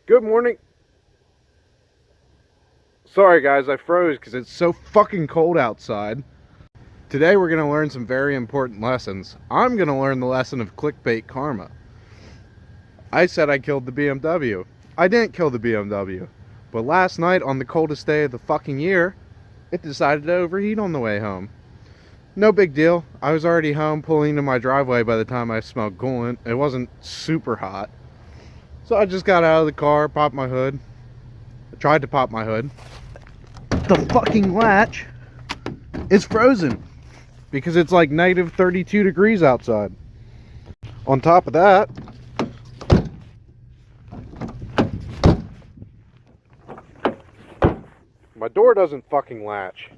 Good morning. Sorry guys, I froze because it's so fucking cold outside. Today we're going to learn some very important lessons. I'm going to learn the lesson of clickbait karma. I said I killed the BMW. I didn't kill the BMW. But last night on the coldest day of the fucking year, it decided to overheat on the way home. No big deal. I was already home pulling into my driveway by the time I smelled coolant. It wasn't super hot. So I just got out of the car, popped my hood. I tried to pop my hood. The fucking latch is frozen because it's like negative 32 degrees outside. On top of that, my door doesn't fucking latch.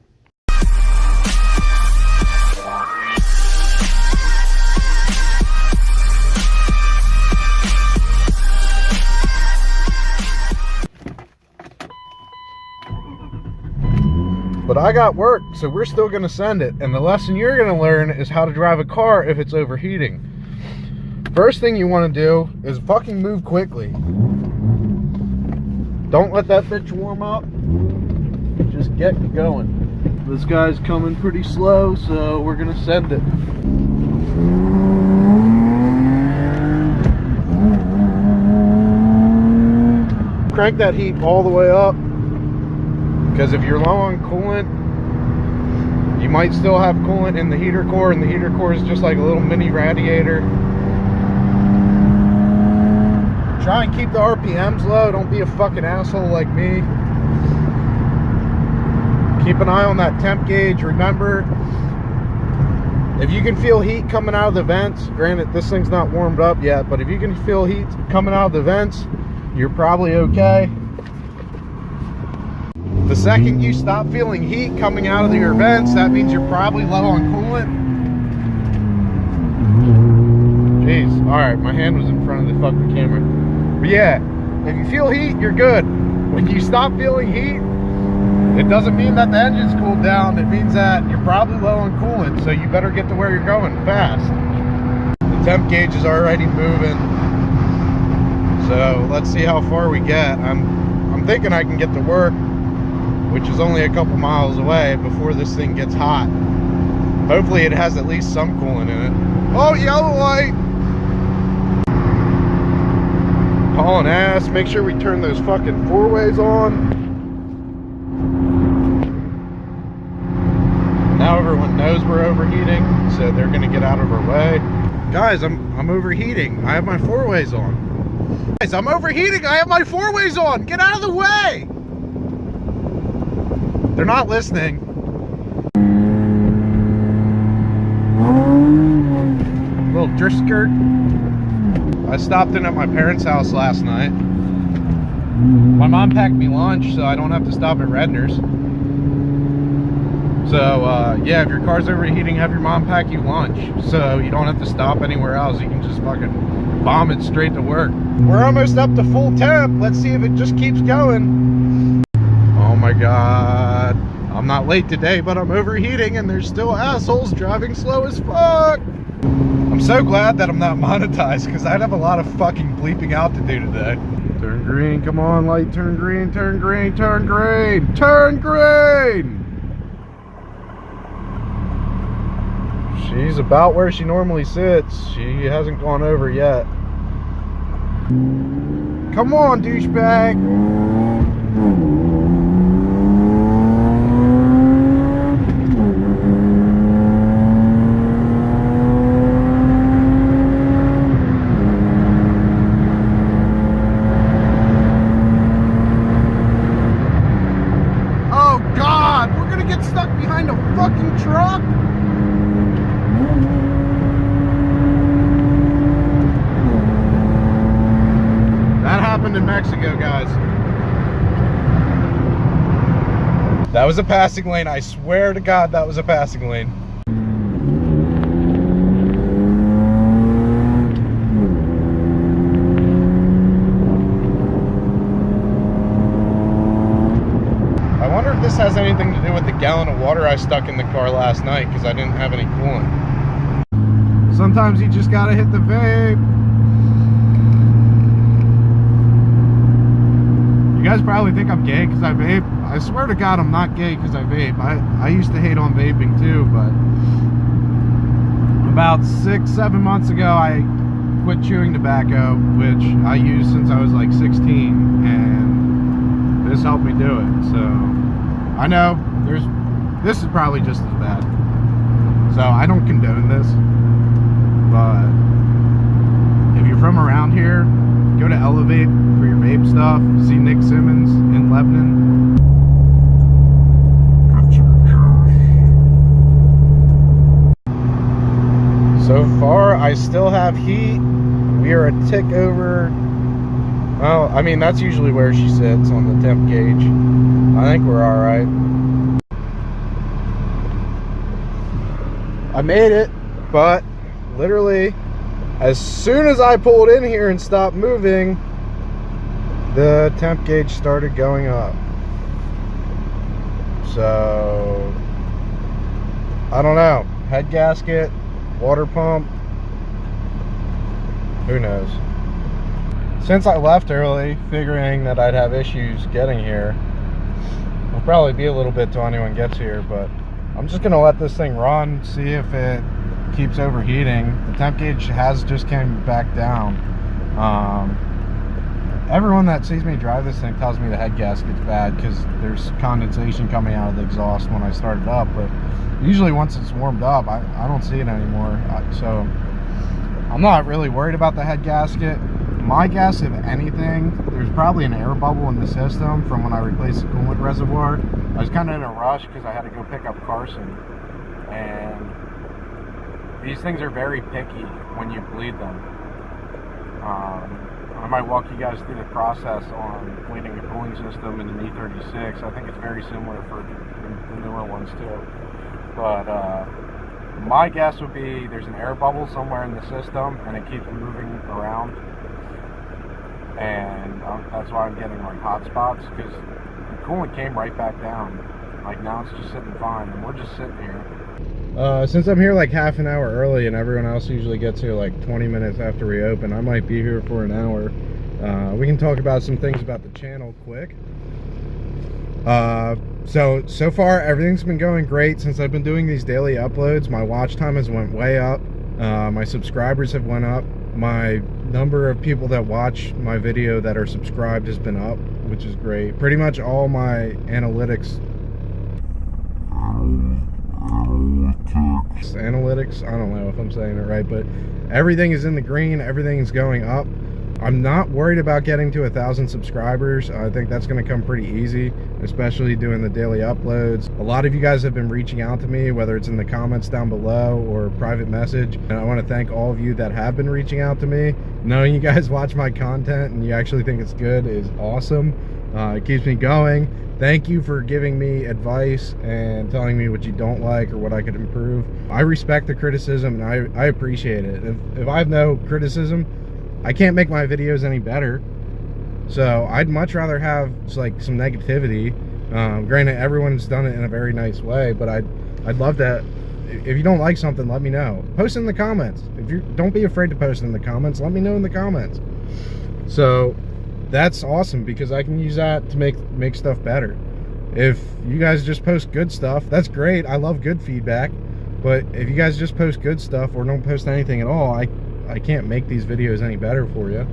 But I got work, so we're still going to send it. And the lesson you're going to learn is how to drive a car if it's overheating. First thing you want to do is fucking move quickly. Don't let that bitch warm up. Just get going. This guy's coming pretty slow, so we're going to send it. Crank that heat all the way up. Because if you're low on coolant, you might still have coolant in the heater core, and the heater core is just like a little mini radiator. Try and keep the RPMs low. Don't be a fucking asshole like me. Keep an eye on that temp gauge. Remember, if you can feel heat coming out of the vents, granted this thing's not warmed up yet, but if you can feel heat coming out of the vents, you're probably okay. The second you stop feeling heat coming out of your vents, that means you're probably low on coolant. Jeez, alright, my hand was in front of the fucking camera. But yeah, if you feel heat, you're good. When you stop feeling heat, it doesn't mean that the engine's cooled down. It means that you're probably low on coolant, so you better get to where you're going fast. The temp gauge is already moving. So let's see how far we get. I'm thinking I can get to work, which is only a couple miles away, before this thing gets hot. Hopefully it has at least some coolant in it. Oh, yellow light! Hauling ass. Make sure we turn those fucking four-ways on. Now everyone knows we're overheating, so they're gonna get out of our way. Guys, I'm overheating. I have my four-ways on. Guys, I'm overheating. I have my four-ways on. Get out of the way! They're not listening. Little drift skirt. I stopped in at my parents' house last night. My mom packed me lunch, so I don't have to stop at Redner's. So, yeah, if your car's overheating, have your mom pack you lunch, so you don't have to stop anywhere else. You can just fucking bomb it straight to work. We're almost up to full temp. Let's see if it just keeps going. Oh my god, I'm not late today, but I'm overheating and there's still assholes driving slow as fuck. I'm so glad that I'm not monetized, because I'd have a lot of fucking bleeping out to do today. Turn green, come on, light, turn green, turn green, turn green, turn green! She's about where she normally sits. She hasn't gone over yet. Come on, douchebag! Behind a fucking truck. That happened in Mexico, guys. That was a passing lane. I swear to God, that was a passing lane. This has anything to do with the gallon of water I stuck in the car last night, because I didn't have any coolant. Sometimes you just gotta hit the vape. guys probably think I'm gay because I vape. I swear to God, I'm not gay because I vape. I used to hate on vaping too, but about 6-7 months ago, I quit chewing tobacco, which I used since I was like 16, and this helped me do it. So I know this is probably just as bad. So I don't condone this, but if you're from around here, go to Elevate for your vape stuff. See Nick Simmons in Lebanon. So far, I still have heat. We are a tick over. Well, I mean, that's usually where she sits on the temp gauge. I think we're all right. I made it, but literally, as soon as I pulled in here and stopped moving, the temp gauge started going up. So, I don't know. Head gasket, water pump, who knows. Since I left early, figuring that I'd have issues getting here, it'll probably be a little bit till anyone gets here, but I'm just gonna let this thing run, see if it keeps overheating. The temp gauge has just came back down. Everyone that sees me drive this thing tells me the head gasket's bad because there's condensation coming out of the exhaust when I start it up, but usually once it's warmed up, I don't see it anymore. So I'm not really worried about the head gasket. My guess, if anything, there's probably an air bubble in the system from when I replaced the coolant reservoir. I was kind of in a rush because I had to go pick up Carson, and these things are very picky when you bleed them. I might walk you guys through the process on cleaning a cooling system in an E36. I think it's very similar for the newer ones too. But my guess would be there's an air bubble somewhere in the system and it keeps moving around. And that's why I'm getting like hot spots, because the coolant came right back down. Like now it's just sitting fine and we're just sitting here. Since I'm here like half an hour early and everyone else usually gets here like 20 minutes after we open, I might be here for an hour. We can talk about some things about the channel quick. So far everything's been going great since I've been doing these daily uploads. My watch time has went way up. My subscribers have went up. My number of people that watch my video that are subscribed has been up, which is great. Pretty much all my analytics, I don't know if I'm saying it right, but everything is in the green, everything is going up. I'm not worried about getting to 1,000 subscribers. I think that's going to come pretty easy, especially doing the daily uploads. A lot of you guys have been reaching out to me, whether it's in the comments down below or private message, and I want to thank all of you that have been reaching out to me. Knowing you guys watch my content and you actually think it's good is awesome. It keeps me going. Thank you for giving me advice and telling me what you don't like or what I could improve. I respect the criticism and I appreciate it. If I have no criticism, I can't make my videos any better. So I'd much rather have like some negativity. Granted, everyone's done it in a very nice way, but I'd love that. If you don't like something, let me know. Post in the comments. Don't be afraid to post in the comments. Let me know in the comments. So that's awesome, because I can use that to make stuff better. If you guys just post good stuff, that's great. I love good feedback. But if you guys just post good stuff or don't post anything at all, I can't make these videos any better for you.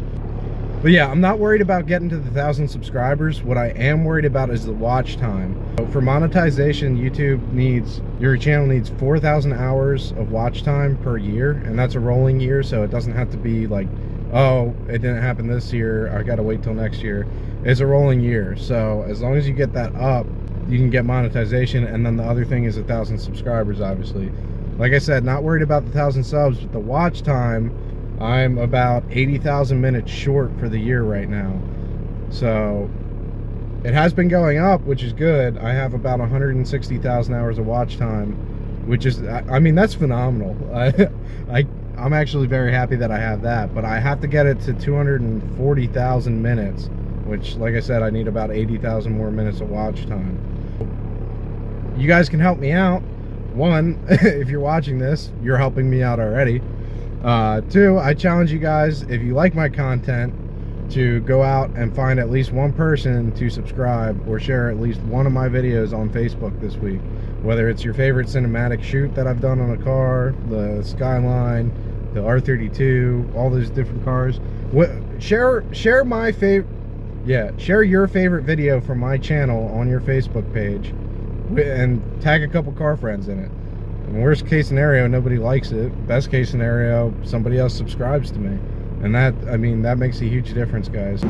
But yeah, I'm not worried about getting to the 1,000 subscribers. What I am worried about is the watch time. So for monetization, your channel needs 4,000 hours of watch time per year, and that's a rolling year, so it doesn't have to be like, oh, it didn't happen this year, I gotta wait till next year. It's a rolling year, so as long as you get that up, you can get monetization. And then the other thing is 1,000 subscribers, obviously. Like I said, not worried about the 1,000 subs, but the watch time, I'm about 80,000 minutes short for the year right now. So it has been going up, which is good. I have about 160,000 hours of watch time, which is, I mean, that's phenomenal. I'm actually very happy that I have that, but I have to get it to 240,000 minutes, which, like I said, I need about 80,000 more minutes of watch time. You guys can help me out. One, if you're watching this, you're helping me out already. Two, I challenge you guys, if you like my content, to go out and find at least one person to subscribe or share at least one of my videos on Facebook this week. Whether it's your favorite cinematic shoot that I've done on a car, the Skyline, the R32, all those different cars. Share my favorite, share your favorite video from my channel on your Facebook page and tag a couple car friends in it. In worst case scenario, nobody likes it. Best case scenario, somebody else subscribes to me. And that, I mean, that makes a huge difference, guys.